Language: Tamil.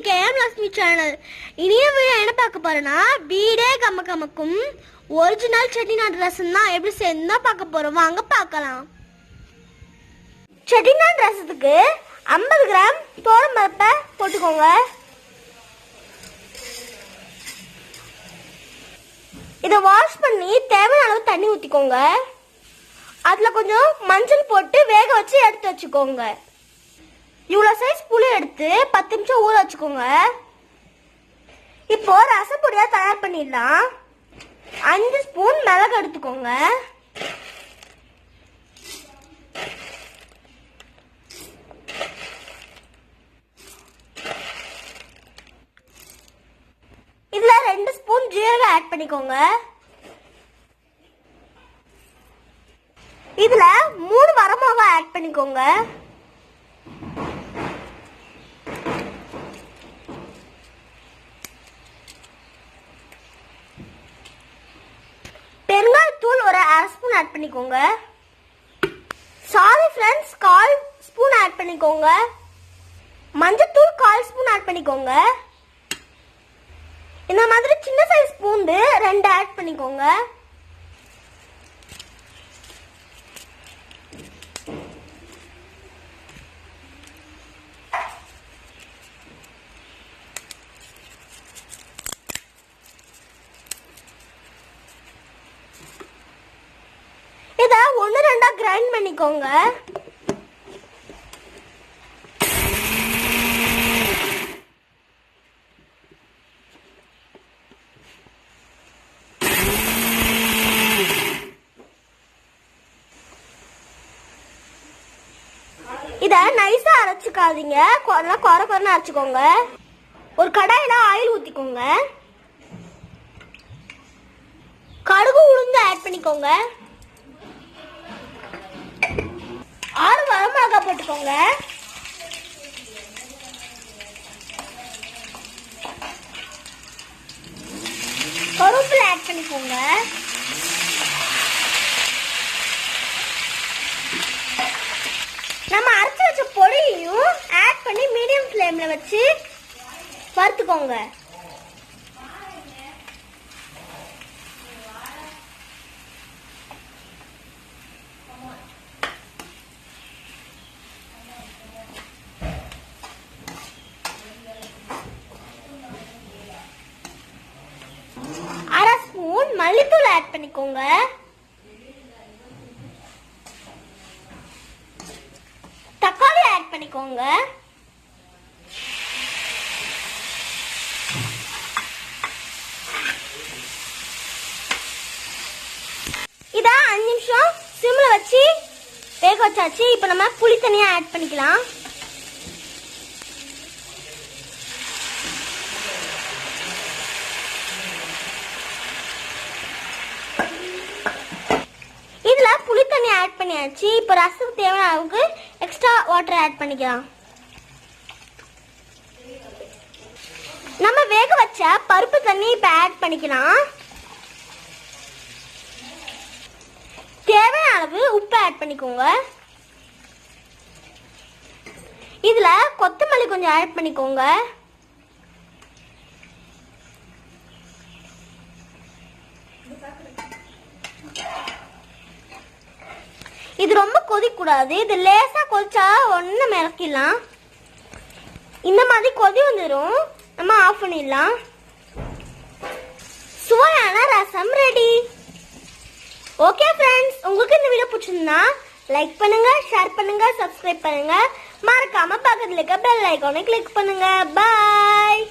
KM Lakshmi channel. இனிய வீடியோ என்ன பார்க்க போறோம்னா, வீடே கமக்கும் ஒரிஜினல் செட்டிநாடு ரசம் தான் எப்படி செய்யணும் பார்க்க போறோம். வாங்க பார்க்கலாம். செட்டிநாடு ரசத்துக்கு 50 கிராம் துவரம்பருப்பை போட்டுக்கோங்க. இதை வாஷ் பண்ணி தேவையான அளவு தண்ணி ஊற்றிக்கோங்க. அதில் கொஞ்சம் மஞ்சள் போட்டு வேக வச்சு எடுத்து வச்சுக்கோங்க. இவ்வளோ சைஸ் புளி எடுத்து 10 நிமிஷம் ஊற வச்சுக்கோங்க. இப்போ ரசப்பொடியாக தயார் பண்ணிடலாம். 5 ஸ்பூன் மிளகு எடுத்துக்கோங்க. இதில் 2 ஸ்பூன் ஜீரகம் ஆட் பண்ணிக்கோங்க. இதில் 3 வரமிளகா ஆட் பண்ணிக்கோங்க. பெருங்காயத்தூள் ஒரு 1/2 ஸ்பூன் ஆட் பண்ணிக்கோங்க. சாரி ஃப்ரெண்ட்ஸ், 1/4 ஸ்பூன் ஆட் பண்ணிக்கோங்க. மஞ்சத்தூள் 1/4 ஸ்பூன் ஆட் பண்ணிக்கோங்க. இந்த மாதிரி சின்ன சைஸ் பூண்டு 2 ஆட் பண்ணிக்கோங்க. இதை 1-2 கிரைண்ட் பண்ணிக்கோங்க. இதை நைஸா அரைச்சிக்காதீங்க, குறை அரைச்சிக்கோங்க. ஒரு கடாயில ஆயில் ஊத்திக்கோங்க. கடுகு உளுந்து ஆட் பண்ணிக்கோங்க. 6 வரமிளகாய் போட்டுக்கோங்க. கருவேப்பிலை ஆட் பண்ணிக்கோங்க. நம்ம அரைச்சி வச்ச பொடியையும் ஆட் பண்ணி மீடியம் ஃப்ளேம்ல வச்சு வறுத்துக்கோங்க. மல்லித்தூள் ஆட் பண்ணிக்கோங்க. தக்காளி ஆட் பண்ணிக்கோங்க. இத 5 நிமிஷம் சிம்ல வச்சு வேக வச்சாச்சு. இப்போ நம்ம புளி தனியா ஆட் பண்ணிக்கலாம். ஆட் பண்ணியாச்சு. இப்போ ரசத்துக்கு தேவையான அளவுக்கு எக்ஸ்ட்ரா வாட்டர் ஆட் பண்ணிக்கலாம். நம்ம வேக வச்ச பருப்பு தண்ணி இப்போ ஆட் பண்ணிக்கலாம். தேவையான அளவு உப்பு ஆட் பண்ணிக்கோங்க. இதுல கொத்தமல்லி கொஞ்சம் ஆட் பண்ணிக்கோங்க. இது ரொம்ப கொதிக்கூடாது. இது லேசா கொதிச்சா ஒன்று மிளக்கிடலாம். இந்த மாதிரி கொதி வந்துடும், நம்ம ஆஃப் பண்ணிடலாம். சுவையான ரசம் ரெடி. ஓகே ஃப்ரெண்ட்ஸ், உங்களுக்கு இந்த வீடியோ பிடிச்சிருந்தா லைக் பண்ணுங்க, ஷேர் பண்ணுங்க, சப்ஸ்கிரைப் பண்ணுங்க. மறக்காம பக்கத்துல இருக்க பெல் ஐகானை கிளிக் பண்ணுங்க. பாய்.